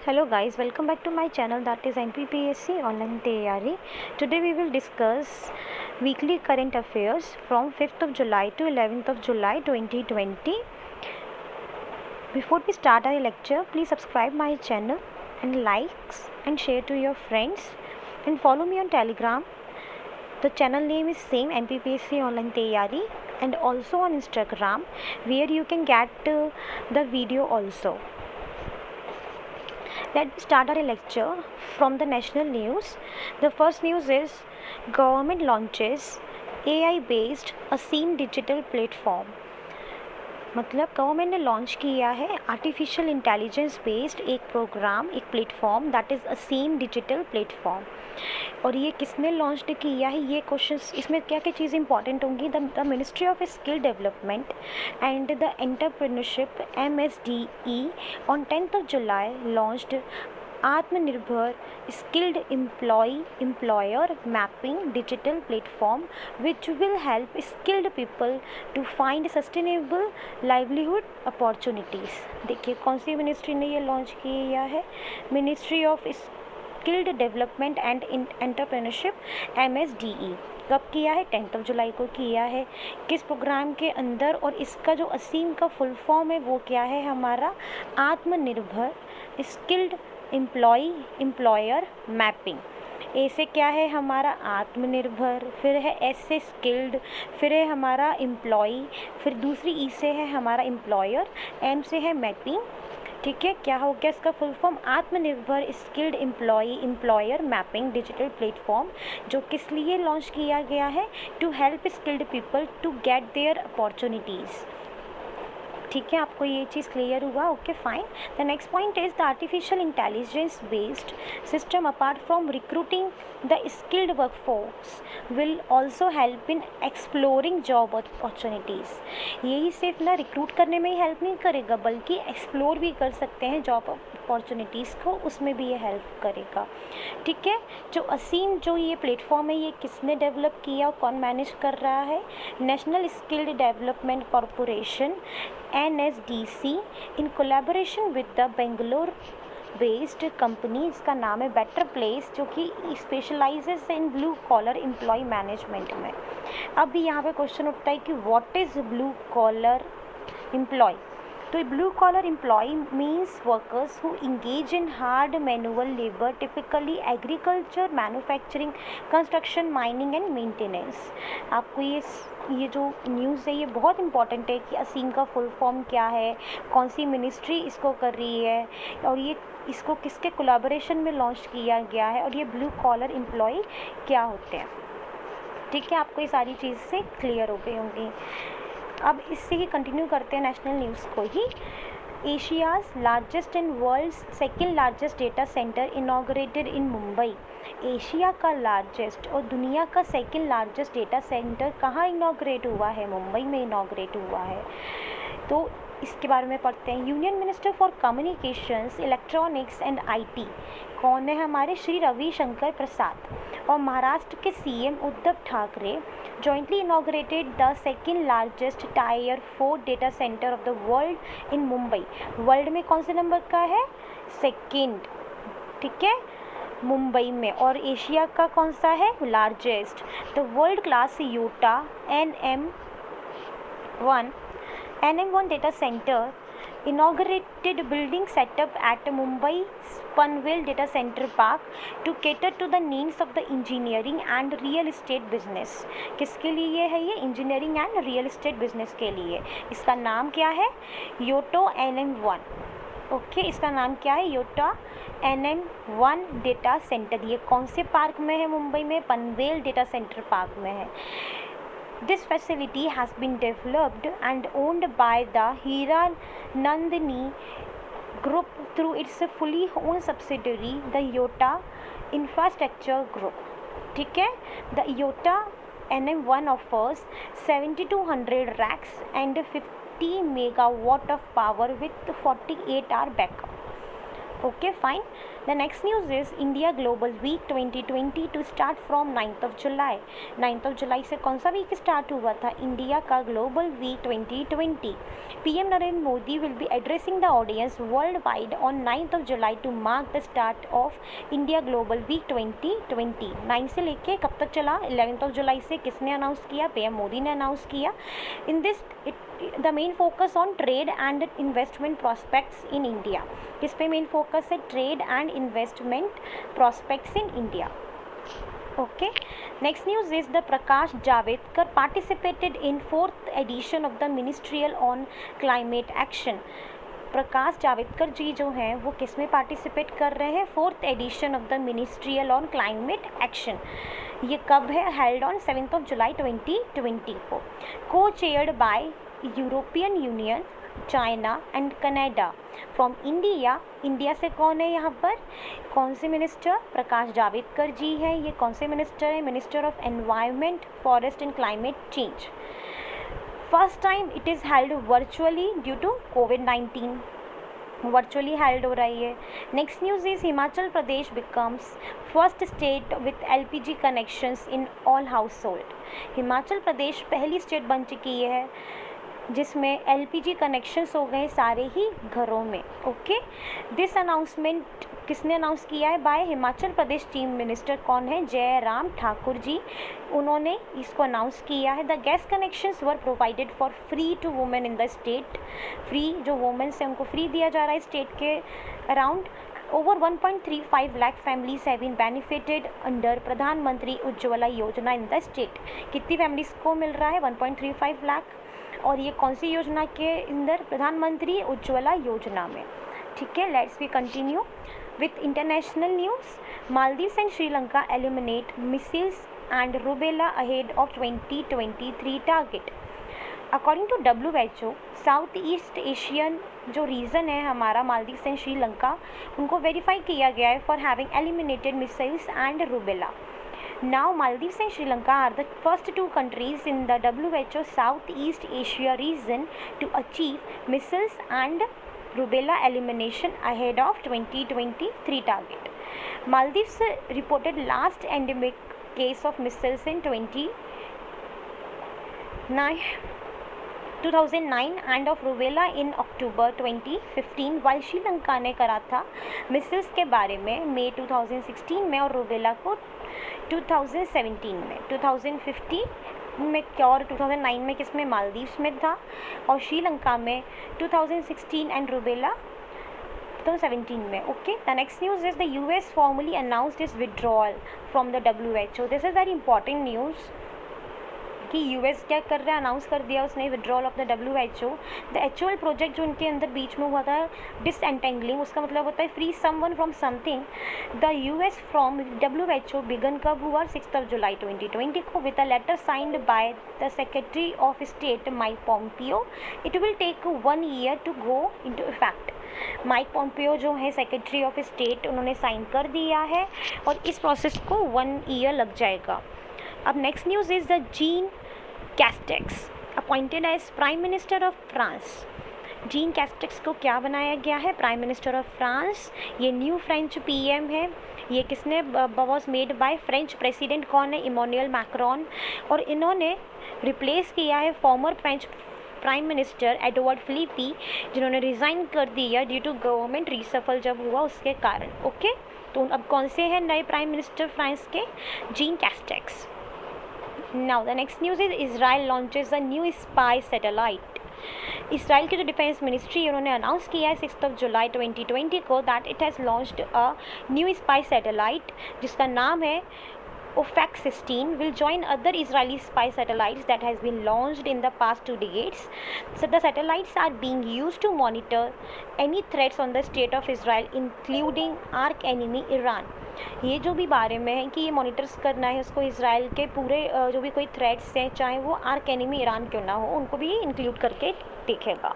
Hello guys, welcome back to my channel, that is NPPSC Online Tayari. Today we will discuss weekly current affairs from 5th of July to 11th of July 2020. Before we start our lecture, please subscribe my channel and likes and share to your friends and follow me on Telegram. The channel name is same, NPPSC Online Tayari, and also on Instagram where you can get the video also. Let's start our lecture from the national news. The first news is government launches AI based ASEAN digital platform. मतलब government ने launch किया है artificial intelligence based एक programme, एक platform, that is ASEAN digital platform. और ये किसने launch किया है, ये क्वेश्चन इसमें क्या क्या चीज़ें इंपॉर्टेंट होंगी. The ministry of skill development and the entrepreneurship MSDE on 10th of July launched आत्मनिर्भर skilled employer mapping digital platform which will help skilled people to find sustainable livelihood opportunities. देखिए कौन सी ministry ने ये launch किया है, ministry of skilled development and entrepreneurship MSDE. कब किया है, 10th of July को किया है. किस प्रोग्राम के अंदर, और इसका जो ASEAN का फुल फॉर्म है वो क्या है हमारा, आत्मनिर्भर स्किल्ड एम्प्लॉयर मैपिंग. ए से क्या है हमारा आत्मनिर्भर, फिर है एस से स्किल्ड, फिर है हमारा एम्प्लॉई, फिर दूसरी ई से है हमारा एम्प्लॉयर, एम से है मैपिंग. ठीक है, क्या हो गया इसका full form, Aatmanirbhar skilled employer mapping digital platform, जो किस लिए लॉन्च किया गया है, to help skilled people to get their opportunities. ठीक है, आपको ये चीज़ क्लियर हुआ. Okay fine. The next point is the artificial intelligence based system apart from recruiting the skilled workforce will also help in exploring job opportunities. यही सिर्फ ना recruit करने में ही हेल्प नहीं करेगा बल्कि एक्सप्लोर भी कर सकते हैं जॉब अपॉर्चुनिटीज़ को, उसमें भी ये हेल्प करेगा. ठीक है, जो ASEAN जो ये प्लेटफॉर्म है ये किसने डेवलप किया और कौन मैनेज कर रहा है, national skilled development corporation NSDC in collaboration with the Bangalore based company. इसका नाम है बेटर प्लेस, जो कि specialises in blue collar employ management में. अब यहाँ पे क्वेश्चन उठता है कि what is blue collar employ. तो blue collar employ means workers who engage in hard manual labour, typically agriculture, manufacturing, construction, mining and maintenance. आपको ये जो न्यूज़ है ये बहुत इंपॉर्टेंट है कि ASEAN का फुल फॉर्म क्या है, कौन सी मिनिस्ट्री इसको कर रही है, और ये इसको किसके कोलैबोरेशन में लॉन्च किया गया है, और ये ब्लू कॉलर एम्प्लॉय क्या होते हैं. ठीक है, आपको ये सारी चीज़ से क्लियर हो गई होंगी. अब इससे ही कंटिन्यू करते हैं नेशनल न्यूज़ को ही. Asia's largest and world's second largest data centre inaugurated in Mumbai. Asia का लार्जेस्ट और दुनिया का सेकेंड लार्जेस्ट डेटा सेंटर कहाँ इनॉग्रेट हुआ है, मुंबई में इनॉग्रेट हुआ है. तो इसके बारे में पढ़ते हैं. Union minister for communications, electronics and IT कौन है हमारे, श्री रविशंकर प्रसाद. और महाराष्ट्र के CM Uddhav Thackeray jointly inaugurated the second largest tier 4 data center of the world in Mumbai. World में कौन से नंबर का है, सेकेंड. ठीक है, मुंबई में. और एशिया का कौन सा है, largest. The world class Yotta NM1 data center inaugurated building set up at Mumbai Panvel Data Center Park to cater to the needs of the engineering and real estate business. किसके लिए है ये, engineering and real estate business के लिए. इसका नाम क्या है, योटो NM1. ओके, इसका नाम क्या है, योटा NM1 डेटा सेंटर. ये कौन से पार्क में है, मुंबई में पनवेल डेटा सेंटर पार्क में है. This facility has been developed and owned by the Hiranandani Group through its fully owned subsidiary, the Yota Infrastructure Group. ठीक है, the Yota NM1 offers 7200 racks and 50 megawatt of power with 48-hour backup. Okay, fine. The next news is India Global Week 2020 to start from 9th of July. 9th of July से कौन सा week start हुआ था? India का global week 2020. PM Narendra Modi will be addressing the audience worldwide on 9th of July to mark the start of India Global Week 2020. 9 से लेके कब तक चला? 11th of July से किसने अनाउंस किया? PM मोदी ने अनाउंस किया. In this the main focus on trade and investment prospects in India. किस पे मेन फोकस है? Trade and investment prospects in India. Okay, next news is the Prakash Javadekar participated in 4th edition of the ministerial on climate action. Prakash Javadekar ji जो हैं वो किस में participate कर रहे हैं? 4th edition of the ministerial on climate action. ये कब है? Held on 7th of July 2020 को. को chaired by European union, China and Canada. From India से कौन है यहाँ पर? कौन से मिनिस्टर? प्रकाश जावड़ेकर जी हैं. ये कौन से मिनिस्टर हैं? Minister of environment, forest and climate change. First time it is held virtually due to कोविड-19. वर्चुअली हेल्ड हो रही है. Next news is Himachal Pradesh becomes first state with LPG connections in all household. Himachal Pradesh पहली state बन चुकी है जिसमें LPG connections हो गए सारे ही घरों में. ओके, दिस अनाउंसमेंट किसने अनाउंस किया है? Bye Himachal Pradesh chief minister. कौन है? जयराम ठाकुर जी. उन्होंने इसको अनाउंस किया है. The gas connections were provided for free to women in the state. Free जो वुमेन्स हैं उनको फ्री दिया जा रहा है स्टेट के. Around over 1.35 lakh families have been benefited under प्रधानमंत्री उज्ज्वला योजना इन द स्टेट. कितनी फैमिलीज को मिल रहा है? 1.35 लाख. और ये कौन सी योजना के अंदर? प्रधानमंत्री उज्ज्वला योजना में. ठीक है, let's we continue with international news. Maldives and Sri Lanka eliminate measles and rubella ahead of 2023 target. According to WHO, south east Asian जो रीजन है हमारा मालदीव्स एंड श्रीलंका, उनको वेरीफाई किया गया है for having eliminated missiles and rubella. Now Maldives and Sri Lanka are the first two countries in the WHO Southeast Asia region to achieve missiles and rubella elimination ahead of 2023 target. Maldives reported last endemic case of missiles in 2009 and of rubella in October 2015, while Sri Lanka ने करा था missiles के बारे में मई 2016 में और rubella को 2017 में. 2015 में क्या और 2009 में किस में? मालदीव्स में था. और श्रीलंका में 2016 एंड रूबेला 2017 में. Okay, the next news is the US formally announced it's withdrawal from the WHO. This is very important news कि US क्या कर रहा है? अनाउंस कर दिया उसने withdrawal of the WHO. The actual project जो उनके अंदर बीच में हुआ था डिसएंटेंगलिंग, उसका मतलब होता है free someone from something. The US from WHO began कब हुआ? 6th of July 2020 को with a letter signed by the secretary of state Mike Pompeo. It will take 1 year to go into effect. Mike Pompeo जो है secretary of state, उन्होंने sign कर दिया है और इस प्रोसेस को 1 year लग जाएगा. अब next news is the Jean Castex appointed as prime minister of France. Jean Castex को क्या बनाया गया है? Prime minister of France. ये न्यू फ्रेंच PM है. ये किसने? Was made by French president. कौन है? Emmanuel Macron. और इन्होंने रिप्लेस किया है former French prime minister Edouard Philippe, जिन्होंने रिज़ाइन कर दिया ड्यू टू गवर्नमेंट रीसफल जब हुआ उसके कारण. ओके, तो अब कौन से हैं नए प्राइम मिनिस्टर फ्रांस के? Gene Castex. Now the next news is Israel launches a new spy satellite. Israel की जो डिफेंस मिनिस्ट्री उन्होंने अनाउंस किया है 6th of July 2020 को that it has launched a new spy satellite जिसका नाम है OFAC-16 will join other Israeli spy satellites that has been launched in the past 2 decades. So the satellites are being used to monitor any threats on the state of Israel, including arch enemy Iran. ये जो भी बारे में है कि ये monitors करना है उसको इसराइल के पूरे जो भी कोई थ्रेट्स हैं, चाहे वो आर्क एनिमी ईरान क्यों ना हो, उनको भी इंक्लूड करके देखेगा.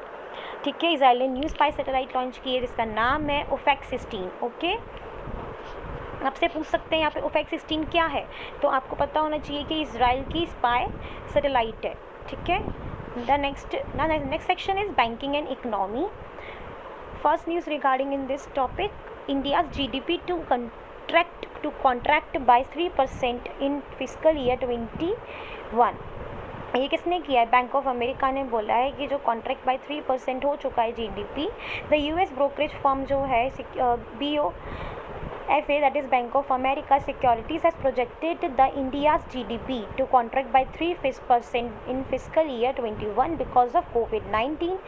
ठीक है, इसराइल ने न्यू स्पाई सैटेलाइट लॉन्च की है जिसका नाम है OFAC-16. ओके, आपसे पूछ सकते हैं यहाँ पे OFAC-16 क्या है, तो आपको पता होना चाहिए कि इसराइल की स्पाई सैटेलाइट है. ठीक है, the next section is banking and economy. First news regarding in this topic, India's GDP to contract by 3% in fiscal year 21. ये किसने किया है? बैंक ऑफ अमेरिका ने बोला है कि जो कॉन्ट्रैक्ट बाय 3% हो चुका है GDP, the US brokerage firm जो है BOFA, that is Bank of America Securities, has projected the India's GDP to contract by 3% in fiscal year 21 because of COVID-19,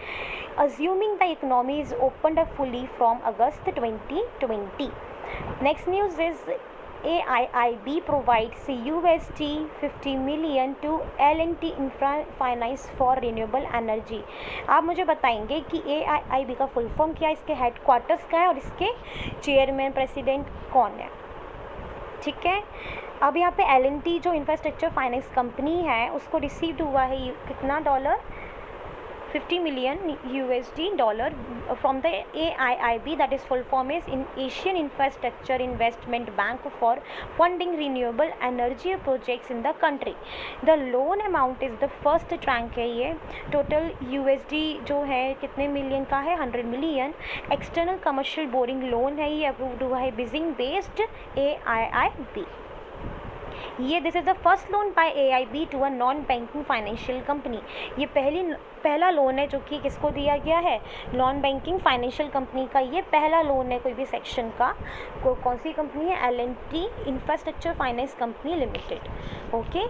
assuming the economy is opened up fully from August 2020. Next news is AIIB provides $50 million to L&T Infra Finance for Renewable Energy. आप मुझे बताएंगे कि AIIB का full form क्या है, इसके headquarters क्या है और इसके चेयरमैन प्रेसिडेंट कौन है. ठीक है. अब यहाँ पे L&T जो इंफ्रास्ट्रक्चर फाइनेंस कंपनी है उसको रिसीव्ड हुआ है कितना dollar, $50 million from the AIIB, that is full form is in Asian Infrastructure Investment Bank for funding renewable energy projects in the country. The loan amount is the first tranche है ये. Total USD जो है कितने million का है, 100 million. External commercial borrowing loan है, ये approved हुआ है Beijing based AIIB. ये this is the first loan by AIB to a non banking financial company. ये पहला लोन है जो कि किसको दिया गया है, नॉन बैंकिंग फाइनेंशियल कंपनी का ये पहला लोन है कोई भी सेक्शन का. कौन सी कंपनी है, L&T infrastructure finance company limited. Okay.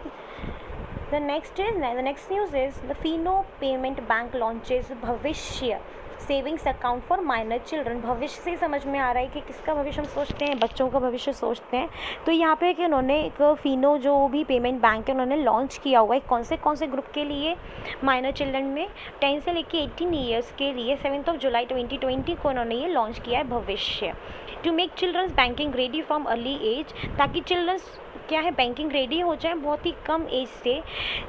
The next news is the Fino Payment Bank launches भविष्य savings account for minor children. भविष्य से समझ में आ रहा है कि किसका भविष्य हम सोचते हैं, बच्चों का भविष्य सोचते हैं. तो यहाँ पे कि उन्होंने एक फिनो जो भी पेमेंट बैंक है उन्होंने लॉन्च किया हुआ है कौन से ग्रुप के लिए, माइनर चिल्ड्रन में 10 से लेके 18 ईयर्स के लिए. 7 जुलाई 2020 को उन्होंने ये लॉन्च किया है Bhavishya, to make childrens banking ready from early age, ताकि चिल्ड्रंस क्या है बैंकिंग रेडी हो जाए बहुत ही कम एज से,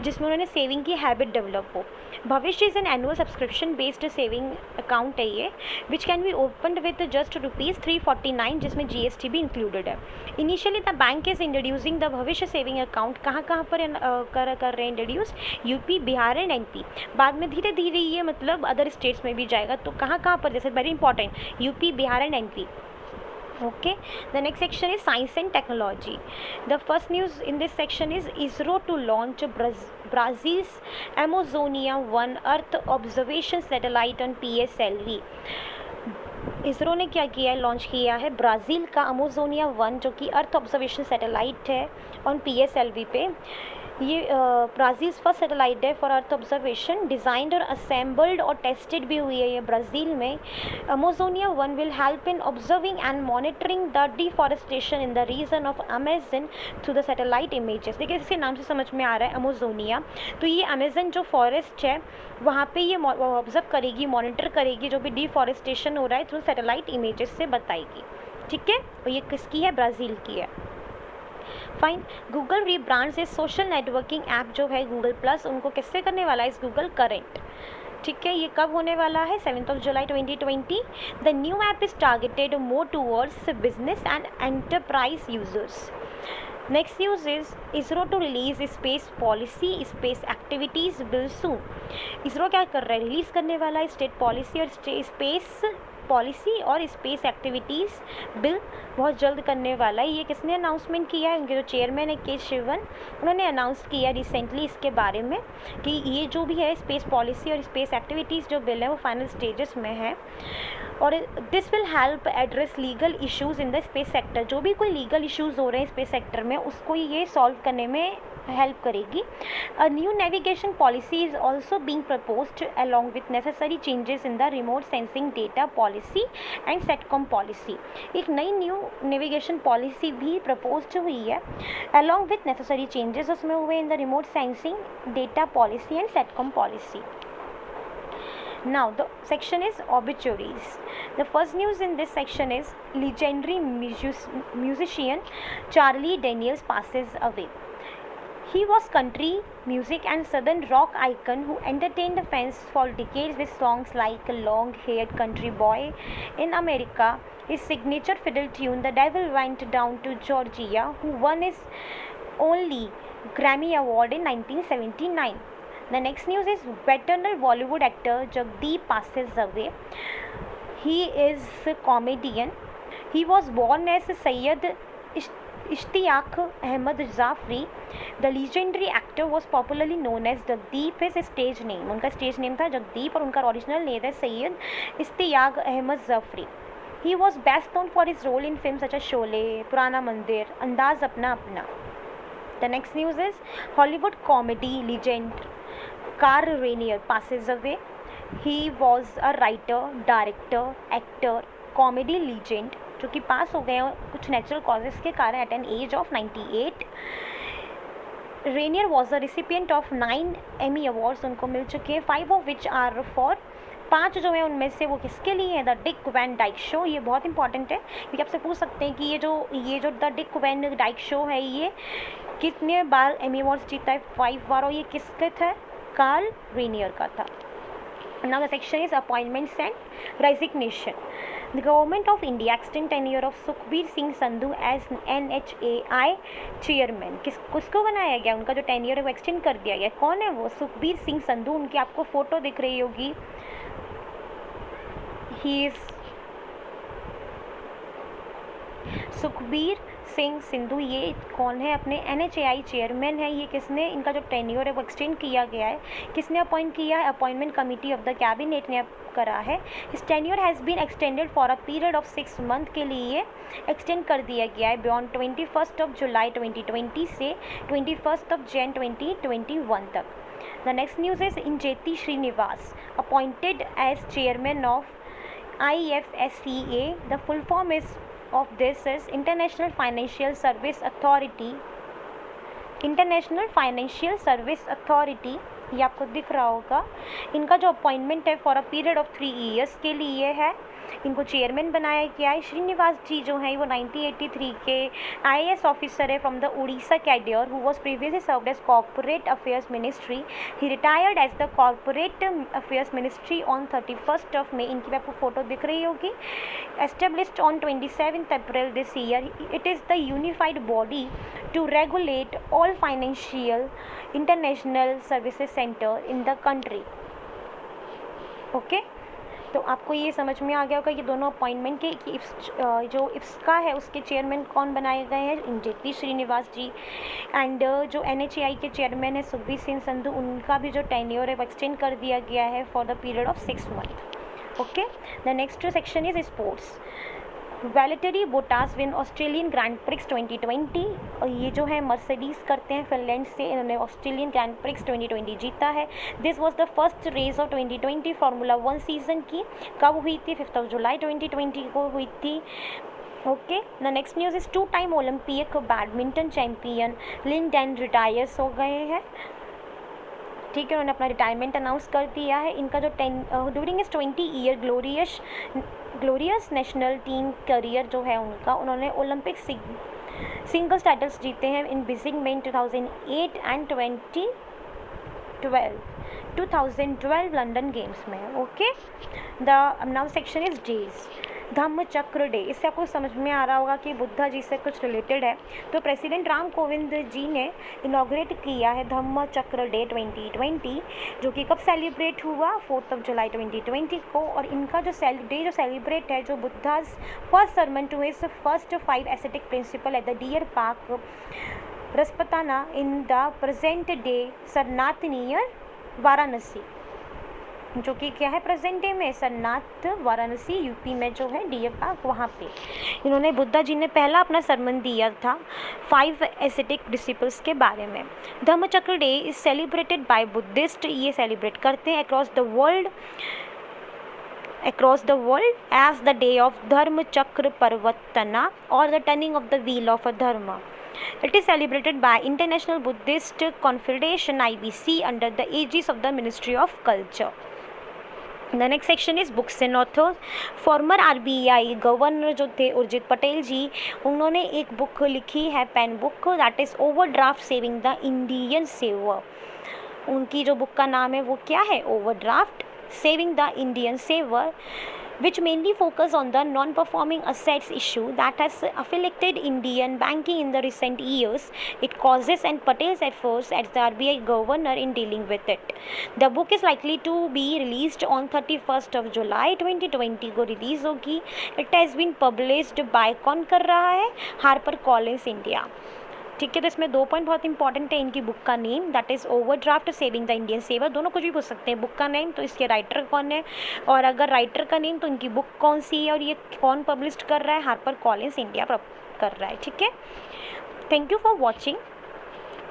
जिसमें उन्होंने सेविंग की हैबिट डेवलप हो. भविष्य is an annual subscription based saving account है ये, which can be opened with just ₹349, जिसमें GST भी इंक्लूडेड है. Initially the bank is introducing the भविष्य सेविंग अकाउंट कहाँ पर कर रहे हैं introduce, UP, Bihar and NP. बाद में धीरे धीरे ये मतलब अदर स्टेट्स में भी जाएगा. तो कहाँ पर, जैसे very important, UP, Bihar and NP. Okay, the next section is science and technology. The first news in this section is ISRO to launch Brazil's Amazonia 1 Earth Observation Satellite on PSLV. ISRO ने क्या किया है, लॉन्च किया है Brazil का Amazonia 1 जो कि earth observation satellite है ऑन PSLV पे. ये ब्राज़ील फर्स्ट सैटेलाइट है फॉर अर्थ ऑब्जर्वेशन, डिज़ाइंड और असेंबल्ड और टेस्टेड भी हुई है ये ब्राज़ील में. Amazonia 1 will help in observing and monitoring the deforestation in the region of Amazon through the satellite images. देखिए इसके नाम से समझ में आ रहा है अमेजोनिया, तो ये अमेजन जो फॉरेस्ट है वहाँ पे ये ऑब्जर्व करेगी, मॉनिटर करेगी जो भी डिफॉरेस्टेशन हो रहा है थ्रू सैटेलाइट इमेजेस से बताएगी. ठीक है, और ये किसकी है, ब्राज़ील की है. फाइन. गूगल रीब्रांड्स इस सोशल नेटवर्किंग ऐप जो है गूगल प्लस, उनको किससे करने वाला है, इस गूगल करेंट. ठीक है, ये कब होने वाला है, 7 जुलाई 2020. The new app is targeted more towards business and enterprise users. Next news is ISRO to release space policy space activities bill soon. ISRO क्या कर रहा है, रिलीज करने वाला है स्टेट पॉलिसी और स्पेस पॉलिसी और स्पेस एक्टिविटीज़ बिल बहुत जल्द करने वाला है. ये किसने अनाउंसमेंट किया है, उनके जो चेयरमैन है के शिवन, उन्होंने अनाउंस किया रिसेंटली इसके बारे में कि ये जो भी है स्पेस पॉलिसी और स्पेस एक्टिविटीज़ जो बिल है वो फाइनल स्टेजेस में है. और this will help address legal issues in the space sector. जो भी कोई लीगल इश्यूज़ हो रहे हैं स्पेस सेक्टर में उसको ये सॉल्व करने में हेल्प करेगी. A new navigation policy is also being proposed along with necessary changes in the remote sensing data policy and sitcom policy. एक नई न्यू नेविगेशन पॉलिसी भी प्रपोज्ड हुई है अलॉन्ग विथ नेसेसरी चेंजेस उसमें हुए in the remote sensing data policy and sitcom policy. Now the section is obituaries. The first news in this section is legendary musician Charlie Daniels passes away. He was country music and southern rock icon who entertained fans for decades with songs like Long-Haired Country Boy in America, his signature fiddle tune The Devil Went Down to Georgia, who won his only Grammy Award in 1979. The next news is veteran Bollywood actor Jagdeep passes away. He is a comedian. He was born as Sayyid Ishtiyaq Ahmad Jafri. The legendary actor was popularly known as Jagdeep. His stage name, उनका stage name था जगदीप और उनका original name है Syed Ishtiyaq Ahmad Jafri. He was best known for his role in films such as Sholay, Purana Mandir, Andaz Apna Apna. The next news is Hollywood comedy legend Carl Reiner passes away. He was a writer, director, actor, comedy legend जो कि पास हो गए हैं कुछ natural causes के कारण at an age of 98. Reiner was a recipient of 9 Emmy awards उनको मिल चुके हैं, 5 ऑफ विच आर फॉर 5 जो है उनमें से वो किसके लिए है, the Dick Van Dyke show. ये बहुत इंपॉर्टेंट है क्योंकि आपसे पूछ सकते हैं कि ये जो the Dick Van Dyke show है ये कितने बार एमी अवार्ड्स जीता है, 5 बार, और ये किसका था, कार्ल रेनियर का था. Now the section is appointments and resignation. The government of India extended tenure of Sukhbir Singh Sandhu as NHAI chairman. किसको बनाया गया, उनका जो टेन्योर है वो एक्सटेंड कर दिया गया. कौन है वो, सुखबीर सिंह संधू. उनकी आपको फोटो दिख रही होगी. He is Sukhbir Singh Sindhu. ये कौन है, अपने NHAI चेयरमैन है. ये किसने, इनका जो टेन्योर है वो एक्सटेंड किया गया है. किसने अपॉइंट किया है, appointment committee of the cabinet ने करा है. His tenure has been extended for a period of 6 month के लिए एक्सटेंड कर दिया गया है बियॉन्ड 21 जुलाई 2020 से 21 जैन 2021 तक. The next news is Injeti Srinivas appointed as chairman of IFSCA. The full form of this is International Financial Service Authority. International financial service authority, ये आपको दिख रहा होगा. इनका जो अपॉइंटमेंट है for a period of 3 years के लिए है. इनको चेयरमैन बनाया गया है. श्रीनिवास जी जो हैं वो 1983 के IAS ऑफिसर है from the Orissa cadre who was previously served as corporate affairs ministry. He retired as the corporate affairs ministry on 31 May. इनकी आपको फोटो दिख रही होगी. Established on 27 April this year. It is the unified body to regulate all financial international services center in the country. Okay, तो आपको ये समझ में आ गया होगा ये दोनों अपॉइंटमेंट के कि जो इफ्सका है उसके चेयरमैन कौन बनाए गए हैं, इंजेती श्रीनिवास जी. एंड जो NHAI के चेयरमैन है सुखबीर सिंह संधू, उनका भी जो टेन्योर है वो एक्सटेंड कर दिया गया है for the period of 6 month. Okay, the next section is sports. Valtteri Bottas win Australian Grand Prix 2020. और ये जो है मर्सिडीज करते हैं फिनलैंड से, इन्होंने ऑस्ट्रेलियन ग्रैंड प्रिक्स 2020 जीता है. This was the first race of 2020 formula 1 season की. कब हुई थी, 5 जुलाई 2020 को हुई थी. Okay, the next news is 2 time Olympic badminton champion Lin Dan retires हो गए हैं. ठीक है, उन्होंने अपना रिटायरमेंट अनाउंस कर दिया है. इनका जो ड्यूरिंग इस 20 year glorious national team career जो है उनका, उन्होंने ओलंपिक सिंगल्स टाइटल्स जीते हैं इन बीजिंग में 2008 एंड 2012 लंदन गेम्स में. Okay, the now section is days. Dhamma Chakra day, इससे आपको समझ में आ रहा होगा कि बुद्धा जी से कुछ रिलेटेड है. तो प्रेसिडेंट राम कोविंद जी ने इनॉग्रेट किया है धम्म चक्र डे 2020, जो कि कब सेलिब्रेट हुआ, 4 जुलाई 2020 को. और इनका जो डे जो सेलिब्रेट है, जो Buddha's first sermon to his first 5 aesthetic principle at the deer park रसपताना in the present day Sarnath near Varanasi, जो कि क्या है प्रेजेंट डे में सरनाथ वाराणसी यूपी में जो है डियर पार्क, वहाँ पे इन्होंने बुद्धा जी ने पहला अपना सरमन दिया था 5 एस्थेटिक डिसिपल्स के बारे में. Dhammachakra day is celebrated by Buddhist. ये सेलिब्रेट करते हैं across the world as the day of धर्म चक्र परिवर्तना or the turning of the wheel of a dharma. It is celebrated by International Buddhist Confederation IBC under the aegis of the Ministry of Culture. The next section is books and authors. Former RBI governor जो थे उर्जित पटेल जी, उन्होंने एक book लिखी है, pen book, that is overdraft saving the Indian saver. उनकी जो book का नाम है वो क्या है, overdraft saving the Indian saver. which mainly focus on the non-performing assets issue that has afflicted Indian banking in the recent years. It causes and Patel's efforts as the RBI governor in dealing with it. The book is likely to be released on 31st of July 2020 को release होगी. It has been published by कौन कर रहा है, Harper Collins India. ठीक है, तो इसमें 2 पॉइंट बहुत इंपॉर्टेंट है. इनकी बुक का name that is overdraft saving the Indian saver, दोनों कुछ भी पूछ सकते हैं. बुक का नेम तो इसके राइटर कौन है, और अगर राइटर का नेम तो इनकी बुक कौन सी है, और ये कौन पब्लिश कर रहा है, हार्पर कॉलिंस इंडिया कर रहा है. ठीक है, thank you for watching.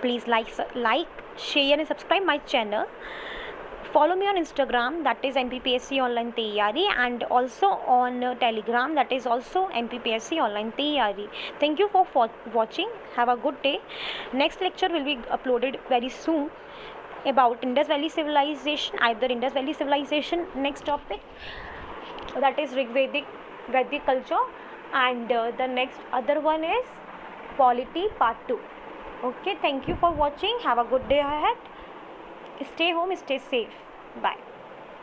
Please like share and subscribe my channel. Follow me on Instagram, that is MPPSC Online Taiyari, and also on Telegram, that is also MPPSC Online Taiyari. Thank you for watching. Have a good day. Next lecture will be uploaded very soon about Indus Valley Civilization, either Indus Valley Civilization, next topic, that is Vedic culture, and the next other one is polity part 2. Okay, thank you for watching. Have a good day ahead. Stay home, stay safe. Bye.